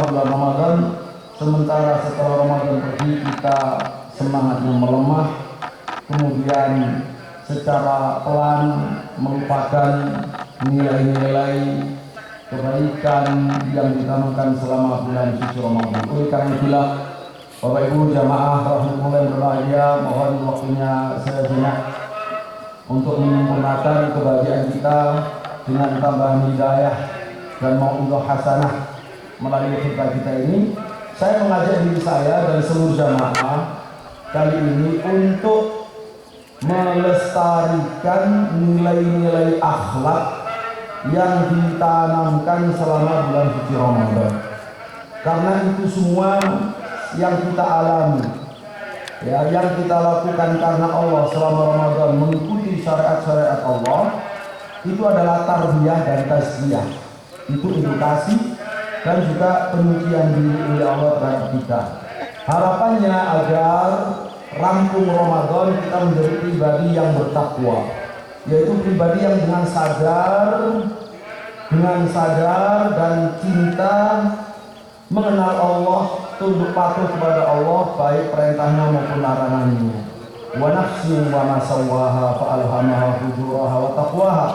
bulan Ramadan, sementara setelah Ramadan pergi kita semangatnya melemah, kemudian secara pelan melupakan nilai-nilai kebaikan yang ditanamkan selama bulan suci Ramadan. Oleh karena itulah Bapak Ibu jamaah rahimahullah berbahagia, mohon waktunya sejenak untuk menyempurnakan kebahagiaan kita dengan tambahan hidayah dan mau'izah hasanah melalui khutbah kita ini. Saya mengajak diri saya dan seluruh jamaah kali ini untuk melestarikan nilai-nilai akhlak yang ditanamkan selama bulan suci Ramadan. Karena itu semua yang kita alami, ya, yang kita lakukan karena Allah selama Ramadan, mengikuti syariat-syariat Allah, itu adalah tarbiyah dan tazkiyah. Itu edukasi dan juga penyucian diri oleh Allah terhadap kita. Harapannya agar rampung Ramadan kita menjadi pribadi yang bertakwa, yaitu pribadi yang dengan sadar dan cinta mengenal Allah, tunduk patuh kepada Allah baik perintahnya maupun larangannya. Wa nafsin wa ma sawwaha fa alhamaha fujuraha wa taqwaha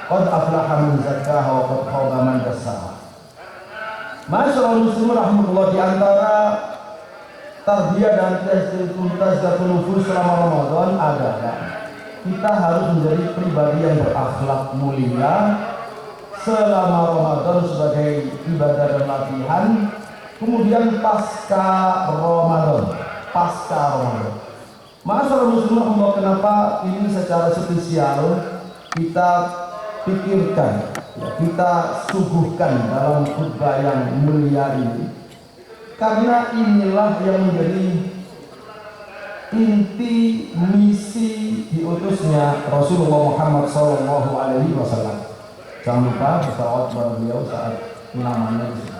qad aflaha man zakkaha wa qad khaba man dassaha. Masyaallah muslimin rahmatullah, di antara tarbiyah dan tazkiyatun nufus selama Ramadan adalah kita harus menjadi pribadi yang berakhlak mulia selama Ramadan sebagai ibadah dan latihan. Kemudian pasca Ramadan. Masalah muslimah Allah, kenapa ini secara spesial kita pikirkan, kita suguhkan dalam khutbah yang mulia ini? Karena inilah yang menjadi inti misi diutusnya Rasulullah Muhammad SAW. Jangan lupa bersalawat kepada beliau saat namanya di sini.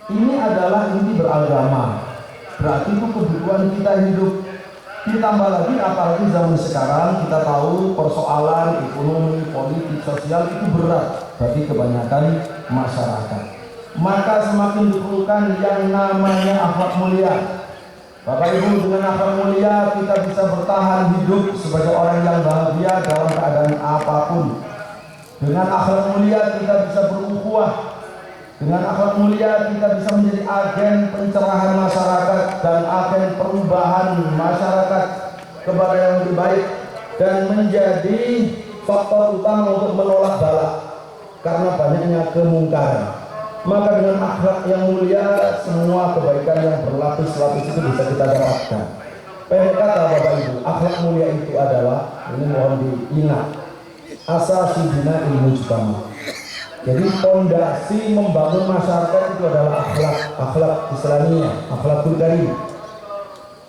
Ini adalah inti beragama. Berarti itu kebutuhan kita hidup. Ditambah lagi apalagi zaman sekarang kita tahu persoalan ekonomi, politik, sosial itu berat bagi kebanyakan masyarakat. Maka semakin diperlukan yang namanya akhlak mulia. Bapak Ibu, dengan akhlak mulia kita bisa bertahan hidup sebagai orang yang bahagia dalam keadaan apapun. Dengan akhlak mulia kita bisa berukhuwah. Dengan akhlak mulia kita bisa menjadi agen pencerahan masyarakat dan agen perubahan masyarakat kepada yang lebih baik, dan menjadi faktor utama untuk menolak bala karena banyaknya kemungkaran. Maka dengan akhlak yang mulia semua kebaikan yang berlapis-lapis itu bisa kita dapatkan. Pendek kata Bapak Ibu, akhlak mulia itu adalah, ini mohon diingat, asasi bina ilmu mujtama. Jadi fondasi membangun masyarakat itu adalah akhlak Islamiyah, akhlakul karim.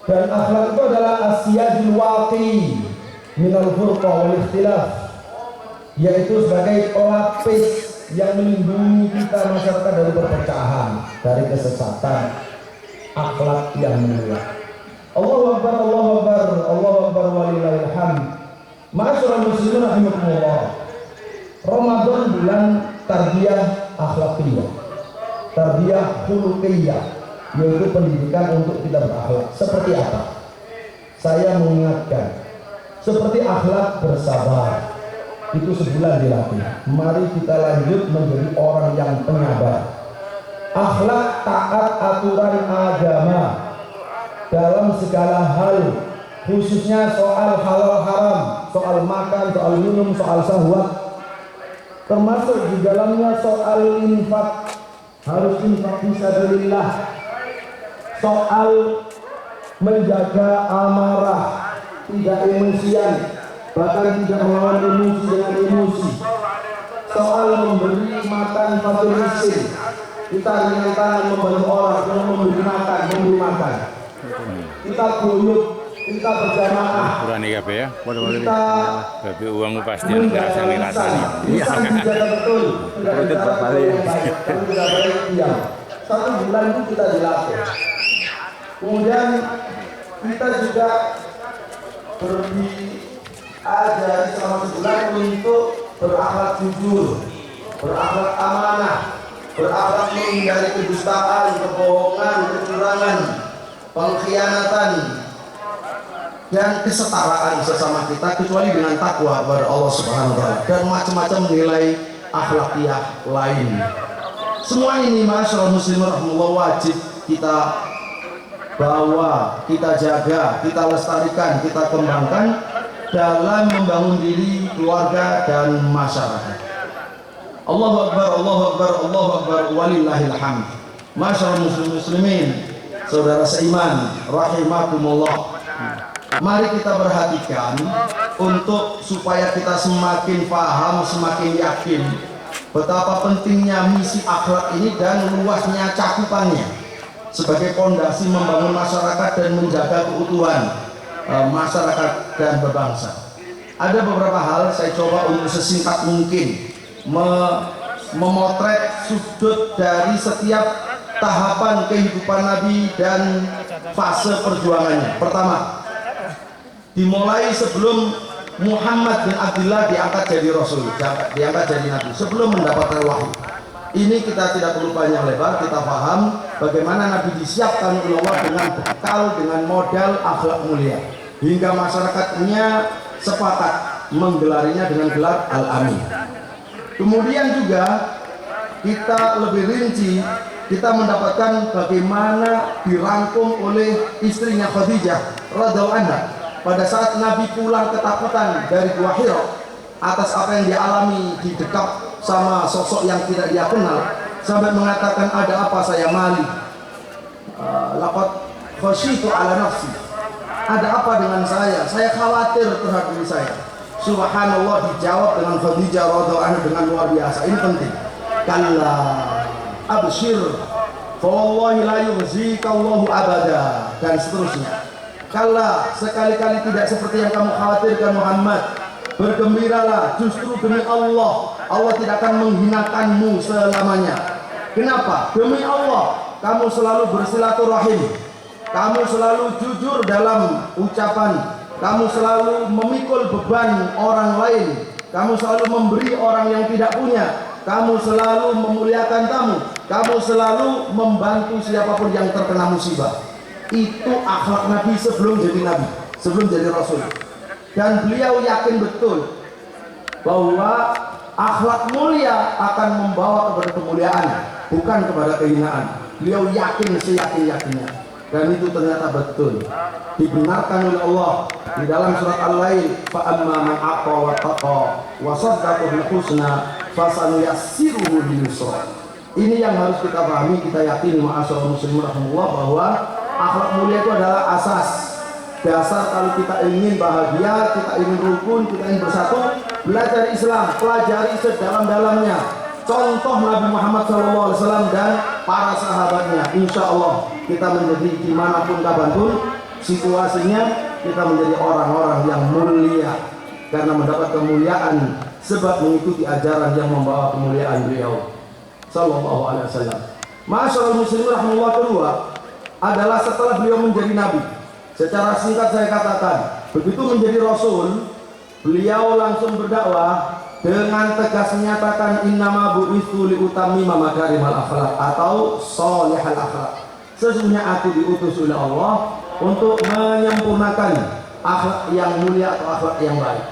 Dan akhlak itu adalah asyadul waqi minal furqa wal ikhtilaf, yaitu sebagai pelapis yang melindungi kita masyarakat dari perpecahan, dari kesesatan. Akhlak yang mulia. Allahu Akbar, Allahu Akbar, Allahu Akbar walillahil hamd. Ma'asyiral muslimin rahimakumullah. Ramadan bulan tarbiyah akhlakiyah, tarbiyah khuluqiyah, yaitu pendidikan untuk kita berakhlak. Seperti apa? Saya mengingatkan, seperti akhlak bersabar, itu sebulan dilatih. Mari kita lanjut menjadi orang yang penyabar. Akhlak taat aturan agama dalam segala hal, khususnya soal halal haram, soal makan, soal minum, soal syahwat. Termasuk di dalamnya soal infak, harus infak fisabilillah, soal menjaga amarah, tidak emosian, bahkan tidak melawan emosi dengan emosi, soal memberi makan fakir miskin, kita dengan tangan membantu orang yang memberi makan, kita guyup, kita berjamaah, kita tapi uang pasti rasanya. Bisa dijaga betul, tidak berbalik. Satu bulan itu kita dilatih. Kemudian kita juga diajari selama sebulan untuk berakhlak jujur, berakhlak amanah, berakhlak menghindari kedustaan, kebohongan, kecurangan, pengkhianatan, dan kesetaraan sesama kita, kecuali dengan takwa kepada Allah Subhanahu wa taala dan macam-macam nilai akhlakiah lain. Semua ini masyaallah muslimin rahimahullah wajib kita bawa, kita jaga, kita lestarikan, kita kembangkan dalam membangun diri, keluarga, dan masyarakat. Allahu Akbar, Allahu Akbar, Allahu Akbar, walillahil hamd. Masyaallah muslimin, saudara seiman rahimakumullah. Mari kita perhatikan untuk supaya kita semakin paham, semakin yakin betapa pentingnya misi akhlak ini dan luasnya cakupannya sebagai fondasi membangun masyarakat dan menjaga keutuhan masyarakat dan berbangsa. Ada beberapa hal saya coba untuk sesingkat mungkin memotret sudut dari setiap tahapan kehidupan Nabi dan fase perjuangannya. Pertama, dimulai sebelum Muhammad bin Abdullah diangkat jadi Rasul, diangkat jadi Nabi, sebelum mendapatkan wahyu. Ini kita tidak perlu panjang lebar, kita paham bagaimana Nabi disiapkan oleh Allah dengan bekal, dengan modal akhlak mulia, hingga masyarakatnya sepakat menggelarinya dengan gelar Al-Amin. Kemudian juga kita lebih rinci, kita mendapatkan bagaimana dirangkum oleh istrinya Khadijah radhiyallahu anha pada saat Nabi pulang ketakutan dari Gua Hira atas apa yang dialami di dekat sama sosok yang tidak dia kenal, sampai mengatakan, ada apa saya mali, laqad khasyitu ala nafsi, ada apa dengan saya khawatir terhadap diri saya. Subhanallah, dijawab dengan Khadijah radhiyallahu anha dengan luar biasa. Ini penting. Kalla abshir fa wallahi la yukhzika Allahu abada, dan seterusnya. Kalla, sekali-kali tidak seperti yang kamu khawatirkan Muhammad. Bergembiralah, justru demi Allah, Allah tidak akan menghinakanmu selamanya. Kenapa? Demi Allah, kamu selalu bersilaturahim, kamu selalu jujur dalam ucapan, kamu selalu memikul beban orang lain, kamu selalu memberi orang yang tidak punya, kamu selalu memuliakan tamu, kamu selalu membantu siapapun yang terkena musibah. Itu akhlak Nabi sebelum jadi Nabi, sebelum jadi Rasul. Dan beliau yakin betul bahwa akhlak mulia akan membawa kepada kemuliaan, bukan kepada kehinaan. Beliau yakin seyakin-yakinnya, dan itu ternyata betul, dibenarkan oleh Allah di dalam surat Al-Lail. Fa amma man aqa wa taqa wa saddaqa bil husna fasanuyassiruhu lil yusra. Ini yang harus kita pahami, kita yakini ma'asyiral muslimin rahimahullah, bahwa akhlak mulia itu adalah asas dasar kalau kita ingin bahagia, kita ingin rukun, kita ingin bersatu. Belajar Islam, pelajari sedalam-dalamnya contoh Nabi Muhammad SAW dan para sahabatnya. Insya Allah kita menjadi dimanapun kapanpun situasinya, kita menjadi orang-orang yang mulia karena mendapat kemuliaan sebab mengikuti ajaran yang membawa kemuliaan beliau Sallallahu Alaihi Wasallam. Masyaallah muslimin rahimahullah, kedua adalah setelah beliau menjadi Nabi. Secara singkat saya katakan, begitu menjadi Rasul, beliau langsung berdakwah dengan tegas menyatakan innama bu'itsu liutammima makarimal akhlak atau sholihal akhlak. Sesungguhnya aku diutus oleh Allah untuk menyempurnakan akhlak yang mulia atau akhlak yang baik.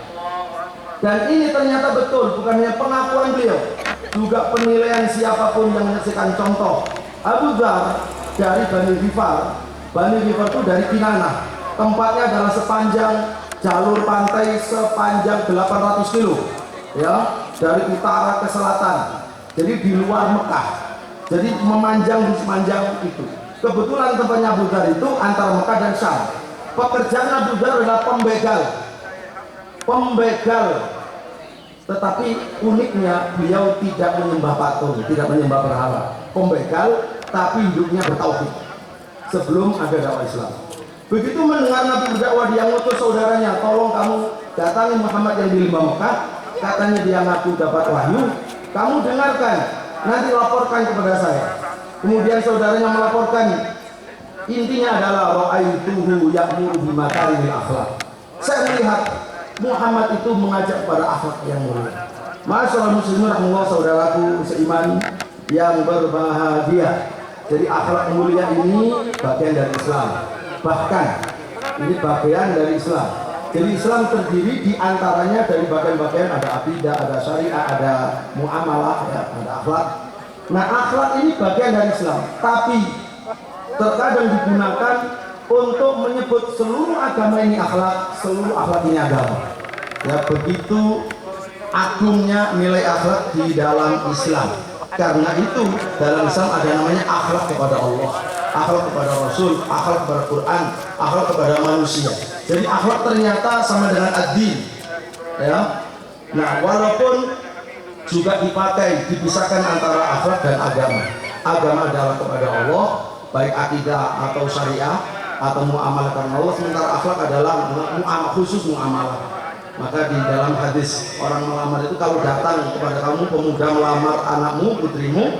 Dan ini ternyata betul, bukan hanya pengakuan beliau, juga penilaian siapapun yang menyaksikan. Contoh, Abu Dzar dari Bani Ghifar. Bani Ghifar itu dari Kinanah. Tempatnya adalah sepanjang jalur pantai sepanjang 800 kilo, ya, dari utara ke selatan. Jadi di luar Mekah. Jadi memanjang di sepanjang itu. Kebetulan tempatnya Abu Dzar itu antara Mekah dan Syam. Pekerjaan Abu Dzar adalah pembegal. Tetapi uniknya beliau tidak menyembah patung, tidak menyembah berhala. Pembegal, tapi hidupnya bertauhid sebelum ada dakwah Islam. Begitu mendengar Nabi berdakwah, dia ngutus saudaranya, tolong kamu datangi Muhammad yang di lembah Mekah, katanya dia ngaku dapat wahyu, kamu dengarkan, nanti laporkan kepada saya. Kemudian saudaranya melaporkan, intinya adalah ra'aituhu ya'muru bimakarimil akhlak. Saya melihat Muhammad itu mengajak pada akhlak yang mulia. Masyaallah muslimin rahimahullah, saudaraku seiman, yang berbahagia. Jadi akhlak mulia ini bagian dari Islam. Bahkan ini bagian dari Islam. Jadi Islam terdiri diantaranya dari bagian-bagian, ada akidah, ada syariah, ada muamalah, ya, ada akhlak. Nah, akhlak ini bagian dari Islam, tapi terkadang digunakan untuk menyebut seluruh agama ini akhlak, seluruh akhlak ini agama. Ya, begitu agungnya nilai akhlak di dalam Islam. Karena itu dalam Islam ada namanya akhlak kepada Allah, akhlak kepada Rasul, akhlak kepada Quran, akhlak kepada manusia. Jadi akhlak ternyata sama dengan ad-din, ya. Nah, walaupun juga dipakai, dipisahkan antara akhlak dan agama. Agama adalah kepada Allah, baik akidah atau syariah atau muamalah karena Allah, sementara akhlak adalah khusus muamalah. Maka di dalam hadis orang melamar itu, kalau datang kepada kamu pemuda melamar anakmu, putrimu,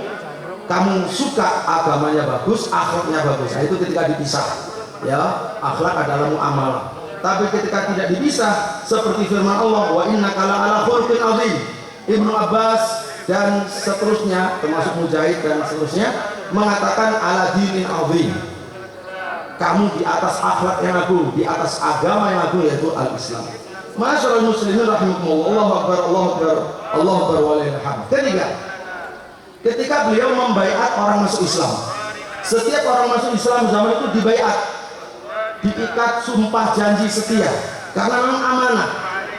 kamu suka agamanya bagus, akhlaknya bagus. Nah, itu ketika dipisah, ya, akhlak adalah muamalah. Tapi ketika tidak dipisah, seperti firman Allah, wa innaka la'ala khuluqin 'azim. Ibnu Abbas dan seterusnya, termasuk Mujahid dan seterusnya, mengatakan ala dinin 'azim. Kamu di atas akhlak yang agung, di atas agama yang agung, yaitu al-Islam. Masyaallah muslimin rahimakumullah, Allahu akbar, Allahu akbar, Allahu akbar walillahil hamd. Ketiga, ketika beliau membaiat orang masuk Islam, setiap orang masuk Islam zaman itu dibaiat, diikat sumpah janji setia, karena memang amanah,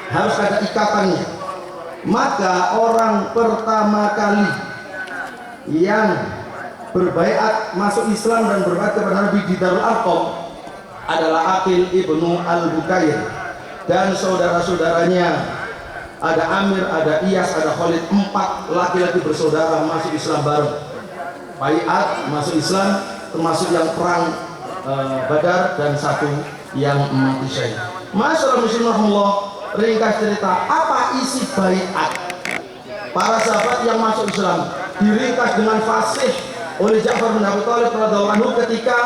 harus ada ikatannya. Maka orang pertama kali yang berbaiat masuk Islam dan berbaiat kepada Nabi di Darul Arqam adalah Aqil ibnu Al-Bukair dan saudara-saudaranya, ada Amir, ada Iyas, ada Khalid. 4 laki-laki bersaudara masuk Islam bareng, baiat masuk Islam, termasuk yang perang Badar dan 1 yang mati syahid. Masyaallah muslimin rahimahullah, ringkas cerita apa isi baiat para sahabat yang masuk Islam diringkas dengan fasih oleh Ja'far bin Abi Thalib radhiyallahu anhu ketika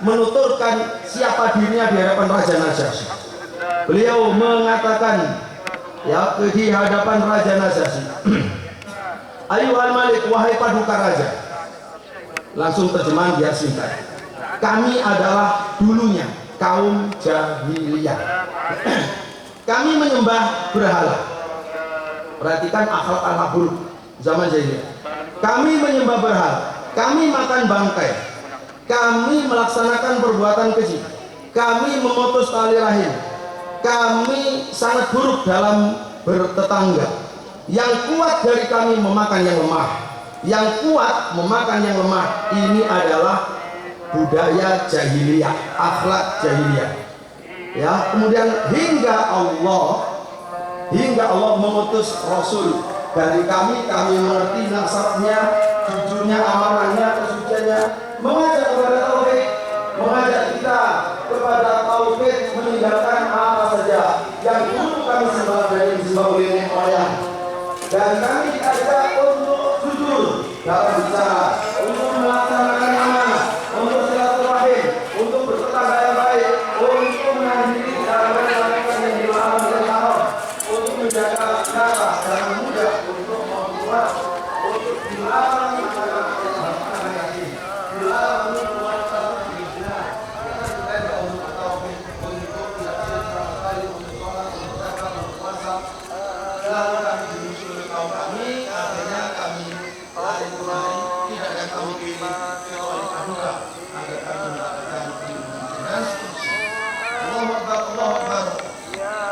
menuturkan siapa dirinya di hadapan Raja Najasyi. Beliau mengatakan, ya, di hadapan Raja Najasyi, Ayuhal Malik, wahai paduka raja. Langsung terjemahan biar singkat. Kami adalah dulunya kaum jahiliyah. Kami menyembah berhala. Perhatikan akhlak buruk zaman jahiliyah. Kami menyembah berhala, kami makan bangkai, kami melaksanakan perbuatan keji, kami memutus tali rahim, kami sangat buruk dalam bertetangga. Yang kuat dari kami memakan yang lemah, yang kuat memakan yang lemah. Ini adalah budaya jahiliyah, akhlak jahiliyah. Ya, kemudian hingga Allah mengutus Rasul dari kami mengerti nasabnya, jujurnya, amanahnya, kesuciannya, mengajak kepada tauhid, mengajak kita kepada tauhid, meninggalkan apa saja yang dulu kami sembah dan yang disembah oleh nenek moyang. Dan kami diajak untuk jujur dalam bicara, untuk melaksanakan amanah, untuk silaturahim, untuk bertetangga yang baik, untuk menghadiri dalam melakukan yang dilarang dan haram, untuk menjaga darah dan mudah, untuk membuat, untuk dilarang dilarang lalu kami dimusuhi oleh kaum kami, akhirnya kami lari kemari, tidak akan kami pilih kecuali paduka agar kami mendapatkan ilmu dan seterusnya. Allahu Akbar, Allahu Akbar,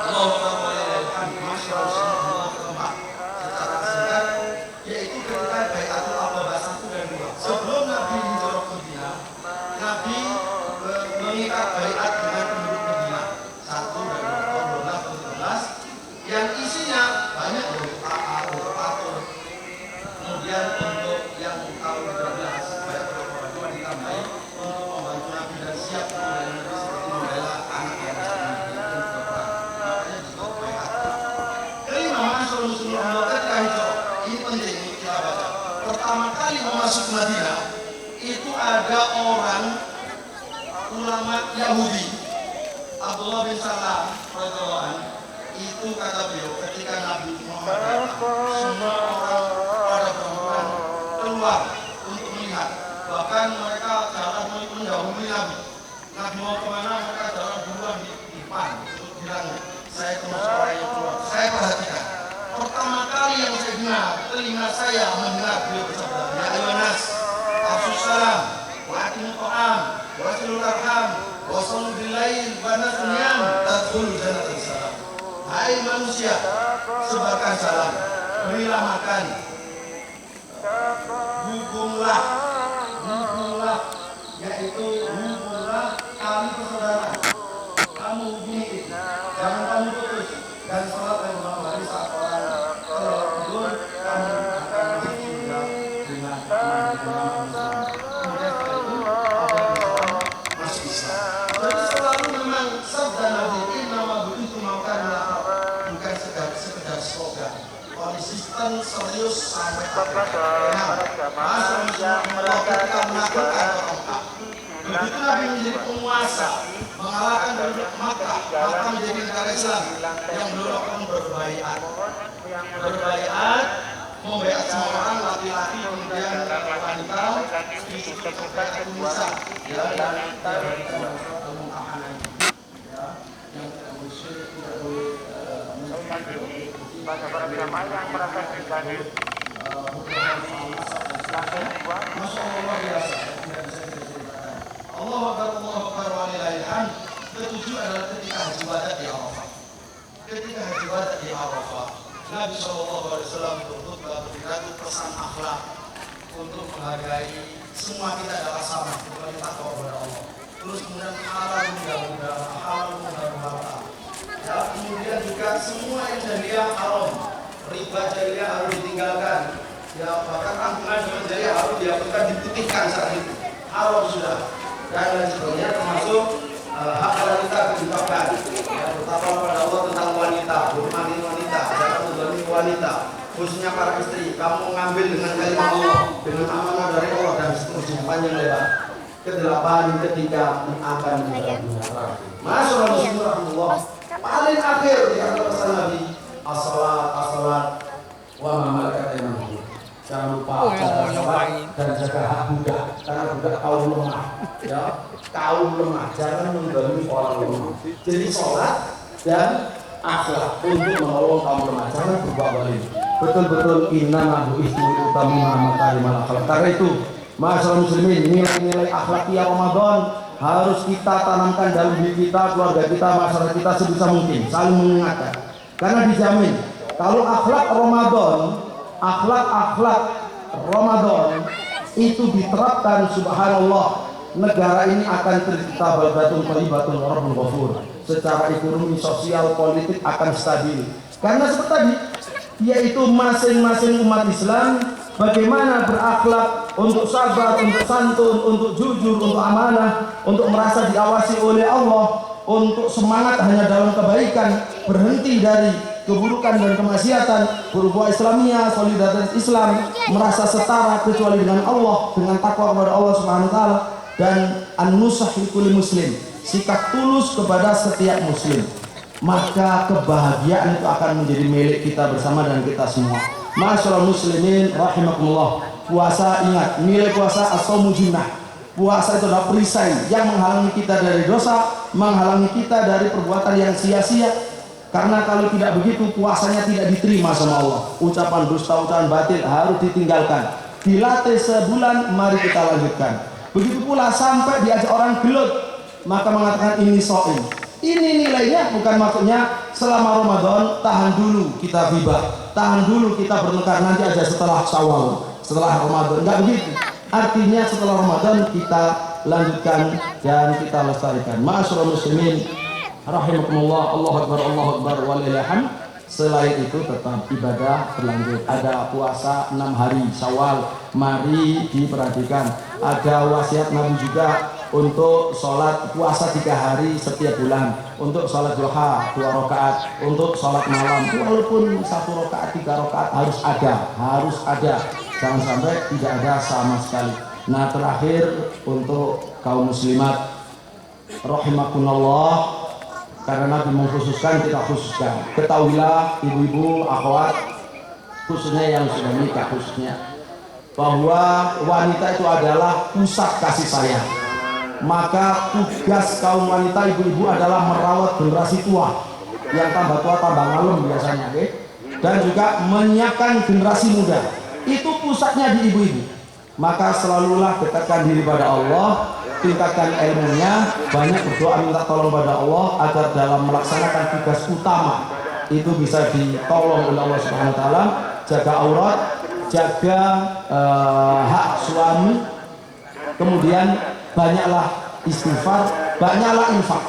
Allahu Akbar walillahil hamd. Masyaallah keempat secara singkat, yaitu ketika baiatul aqabah 1 dan 2. Sebelum Nabi hijrah ke Madinah, Nabi mengikat baiat dengan penduduk Madinah 1 dan 2 tahun 12 tahun 13 yang isinya banyak untuk atur. Kemudian untuk yang tahun 13 banyak beberapa ditambahi untuk membantu Nabi dan siap membela Nabi seperti membela anak yang sedang makanya juga baiat. Kelima, masyaallah muslimin ketika hijrah, ini penting untuk kita baca. Pertama kali memasuki Madinah itu ada orang ulama Yahudi, Abdullah bin Salam radhiyallahu anhu. Itu kata beliau ketika Nabi Muhammad datang, semua orang pada berhamburan keluar keluar untuk melihat. Bahkan mereka jalan mendahului Nabi. Nabi mau kemana, mereka jalan duluan di depan untuk bilang, saya terus orang yang keluar. Saya perhatikan. Pertama kali yang saya dengar, telinga saya mendengar beliau bersabda, ya ayuhanas, afsus salam, wa atimu ta'am, wa silul arham, wa sallu billail, wa nasunyan, tadkhulu jannatul salam. Hai manusia, sebarkan salam, berilah makan, hubunglah, yaitu hubunglah tali persaudaraan. Kamu hubungi, jangan kamu putus. Dan salat yang malam hari saat orang tidur, kamu akan masuk surga dengan kemudian setelah itu masuk Islam. Jadi selalu memang sabda Nabi nama begitu makan bukan sekedar slogan. Konsisten serius sampai akhir. Masa ketika menaklukkan orang. Begitu Nabi menjadi penguasa, mengalahkan penduduk Makkah, maka menjadi negara Islam yang dulu akan berbaiat, membaiat semua orang, laki-laki, kemudian wanita, istri sampai Indonesia, ya, dan dari tahanan, ya, yang tidak boleh syirik, tidak boleh Masya Allah biasa. Allah Akbar walillahil hamd. Ketujuh adalah ketika haji wada di Arafah. Ketika haji wada di Arafah, Nabi SAW berkhutbah berpidato pesan akhlak untuk menghargai semua kita adalah sama, bukan takwa kepada Allah. Terus kemudian halal mudah-mudahan, halal mudah-mudahan. Ya, kemudian juga semua yang jahiliyah haram, riba jahiliyah harus ditinggalkan. Ya, bahkan tanggungan dengan jahiliyah harus dihapuskan, diputihkan saat itu. Haram sudah. Dan lain sebagainya, termasuk hak wanita diungkapkan, ya, terutama pada Allah tentang wanita, hormati wanita, jangan menzalimi wanita, khususnya para istri. Kamu mengambil dengan kalimat Allah, dengan amanah dari Allah, dan seterusnya panjang lebar. Kedelapan, ketika akan menjalankan. Masyaallah, paling akhir di antara pesan Nabi, as-salat, wa ma malakat aymanukum. Jangan lupa sholat dan jaga hak budak, karena budak kaum lemah, ya, kaum lemah, jangan mengganggu orang lemah. Jadi sholat dan akhlak untuk menolong kaum lemah, jangan berbuat zalim. Betul-betul innama bu'itsu liutammima makarimal akhlak. Karena itu, masyaallah muslimin, nilai-nilai akhlakiyah Ramadan harus kita tanamkan dalam diri kita, keluarga kita, masyarakat kita sebisa mungkin, saling mengingatkan. Karena dijamin kalau akhlak Ramadan itu diterapkan, subhanallah, negara ini akan tercipta baldatun thayyibatun wa rabbun ghafur. Secara ekonomi, sosial, politik akan stabil. Karena seperti tadi, yaitu masing-masing umat Islam bagaimana berakhlak, untuk sabar, untuk santun, untuk jujur, untuk amanah, untuk merasa diawasi oleh Allah, untuk semangat hanya dalam kebaikan, berhenti dari keburukan dan kemaksiatan, berbuat Islamiyah, solidaritas Islam, merasa setara kecuali dengan Allah, dengan takwa kepada Allah Subhanahu wa taala, dan an-nusah likulli muslim, sikap tulus kepada setiap muslim. Maka kebahagiaan itu akan menjadi milik kita bersama dan kita semua. Masyaallah muslimin rahimakumullah. Puasa, ingat, nilai puasa as-shaumu junnah. Puasa itu adalah perisai yang menghalangi kita dari dosa, menghalangi kita dari perbuatan yang sia-sia. Karena kalau tidak begitu, puasanya tidak diterima sama Allah. Ucapan dusta, ucapan batil harus ditinggalkan. Dilatih sebulan, mari kita lanjutkan. Begitu pula sampai diajak orang gelut, maka mengatakan ini shaim. Ini nilainya bukan maksudnya selama Ramadan tahan dulu kita ghibah, tahan dulu kita bertengkar, nanti aja setelah Syawal, setelah Ramadan. Enggak begitu. Artinya setelah Ramadan kita lanjutkan dan kita lestarikan. Ma'asyiral muslimin rahimakumullah, Allahu akbar walillahil hamd. Selain itu tetap ibadah berlanjut. Ada puasa 6 hari Syawal, mari diperhatikan. Ada wasiat Nabi juga untuk sholat puasa 3 hari setiap bulan, untuk sholat duha 2 rakaat, untuk sholat malam walaupun 1 rakaat 3 rakaat harus ada, jangan sampai tidak ada sama sekali. Nah, terakhir untuk kaum muslimat rahimakumullah, karena Nabi mengkhususkan, kita khususkan. Ketahuilah ibu-ibu, akhwat, khususnya yang sudah menikah, khususnya bahwa wanita itu adalah pusat kasih sayang. Maka tugas kaum wanita ibu-ibu adalah merawat generasi tua, yang tambah tua tambah ngalem biasanya, dan juga menyiapkan generasi muda. Itu pusatnya di ibu-ibu. Maka selalulah dekatkan diri pada Allah, tingkatkan ilmunya, banyak berdoa minta tolong pada Allah agar dalam melaksanakan tugas utama itu bisa ditolong oleh Allah Subhanahu wa taala. Jaga aurat, jaga hak suami, kemudian banyaklah istighfar, banyaklah infak,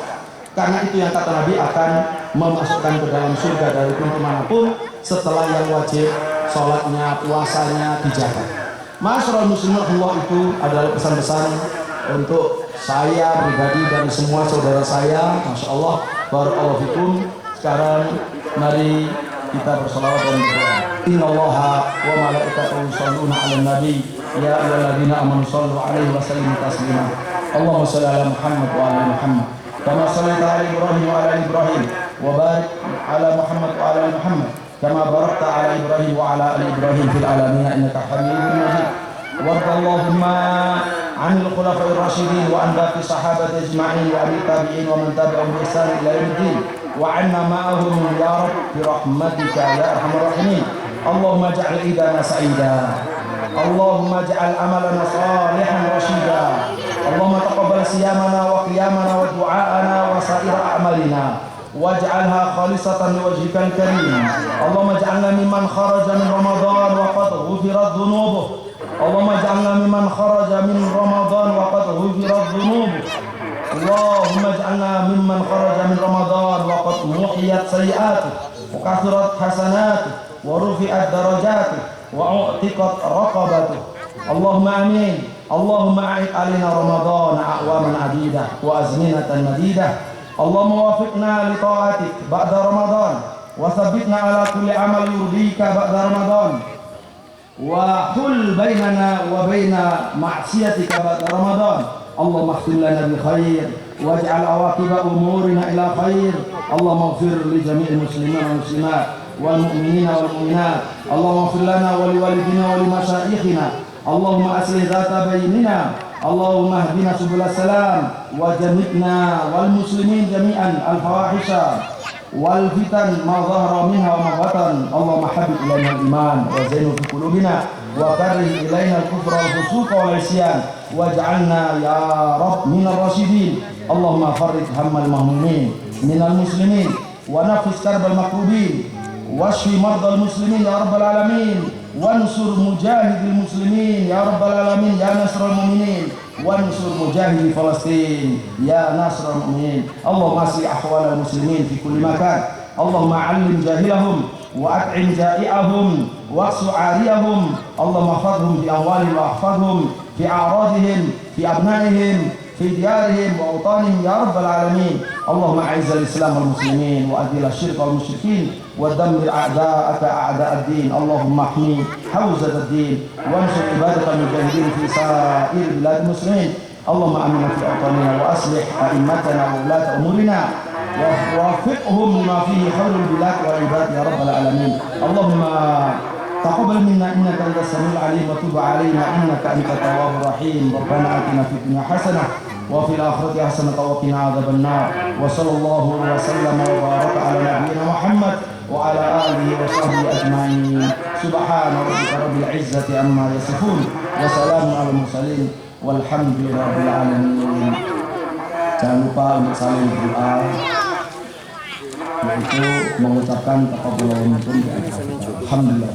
karena itu yang kata Nabi akan memasukkan ke dalam surga dari pintu manapun setelah yang wajib sholatnya, puasanya dijaga. Masyarul muslimin, Allah itu adalah pesan-pesan untuk saya pribadi dan semua saudara saya. Masya Allah, barakallahu fikum. Sekarang mari kita bersolawat dan berdoa. Innallaha wa malaikatahu yusholluna 'alan nabi ya ayyuhalladzina amanu shallu 'alaihi wa sallimu taslima. Allahumma shalli 'ala Muhammad wa 'ala Muhammad kama shallaita 'ala Ibrahim wa 'ala Ibrahim wa barik 'ala Muhammad wa 'ala Muhammad kama barakta 'ala Ibrahim wa 'ala ali Ibrahim fil 'alamin innaka Hamidum Majid. Wardallahumma 'anil khulafa'ir rasyidin wa an baqi sahabati ajma'in wa an tabi'in wa man tabi'ahum bi ihsan ila yaumiddin wa 'anna ma'ahum ya rabb bi rahmatika ya arhamar rahimin. Allahumma ij'al idana sa'ida, Allahumma ij'al amalana salihan rasyida, Allahumma taqabbal siyamana wa qiyamana wa du'aana wa sa'ira a'malina waj'alha khalisatan liwajhikal karim. Allahumma ij'alna mimman kharaja min Ramadan wa qad ghufirat dhunubuh. Allahumma ij'alna mimman kharaja min Ramadan wa qad ghufirat dhunubuh. Allahumma ij'alna mimman kharaja min Ramadan wa qad muhiyat sayyi'atuh wa kathurat hasanatuh wa rufi'at darajatuh wa u'tiqat raqabatuh. Allahumma amin. Allahumma a'id alina Ramadan a'waman adidah wa azminatan madidah. Allahumma wafiqna li ta'atik ba'da Ramadan wa thabbitna ala kulli amal yurdika ba'da Ramadan wa hul bainana wa baina ma'siyatika ba'da Ramadan. Allahumma khtim lana bi khair waj'al awaqiba umurina ila khair. Allahumma ighfir li jami'il muslimin wal muslimat wal mu'minina wal mu'minat. Allahumma ighfir lana wa li walidina wa li masyayikhina. Allahumma aslih dhata bainina. Allahumma hdina subul salam wa jannibna wal muslimin jami'an al fawahisha wal fitan ma dhahara minha wa ma batan. Allahumma habib ilaina al iman wa zainu fi qulubina wa karrih ilaina al kufra wal fusuqa wal isyan waj'alna ya rabb minal rasyidin. Allahumma farrij hammal mahmumin minal muslimin wa nafis karbal makrubin washfi mardal muslimin ya rabbal alamin wansur mujahidil muslimin ya rabbal alamin ya nasral mu'minin wansur mujahidi Falastin ya nasral mu'minin. Allahumma asli ahwalal muslimin fi kulli makan. Allahumma 'allim jahilahum wa at'im ja'i'ahum wa aqsu 'ariyahum. Allahumma fadhhum fi amwalihim wa ahfadhum fi a'radihim fi abna'ihim fi diyarihim wa awtanihim ya rabbal alamin. Allahumma a'izzal islam wal muslimin wa adhil asyirk wal musyrikin wa dammir a'da'aka a'da'ad din. Allahumma ahmi hawzat ad-din wa ansur ibadatal mujahidin fi sa'ir bilad muslimin. Allahumma amina fi awtanina wa aslih a'immatana wa ulata umurina wa wafiqhum lima fihi khairul bilad wal ibad ya rabbal alamin. Allahumma taqabbal minna innaka antas samiul alim wa tub alaina innaka antat tawwabur rahim. Rabbana atina fid dunya hasanah wa fil akhirati hasanah wa qina adzaban nar. Wa sallallahu wa sallama wa baraka ala nabiyyina Muhammad wa ala alihi wa sahbihi ajma'in. Subhana rabbika rabbil izzati amma yasifun wa salamun alal mursalin walhamdulillahirabbil alamin. Jangan lupa untuk saling berdoa, yaitu mengucapkan taqabbalallahu minkum di akhir. Alhamdulillah.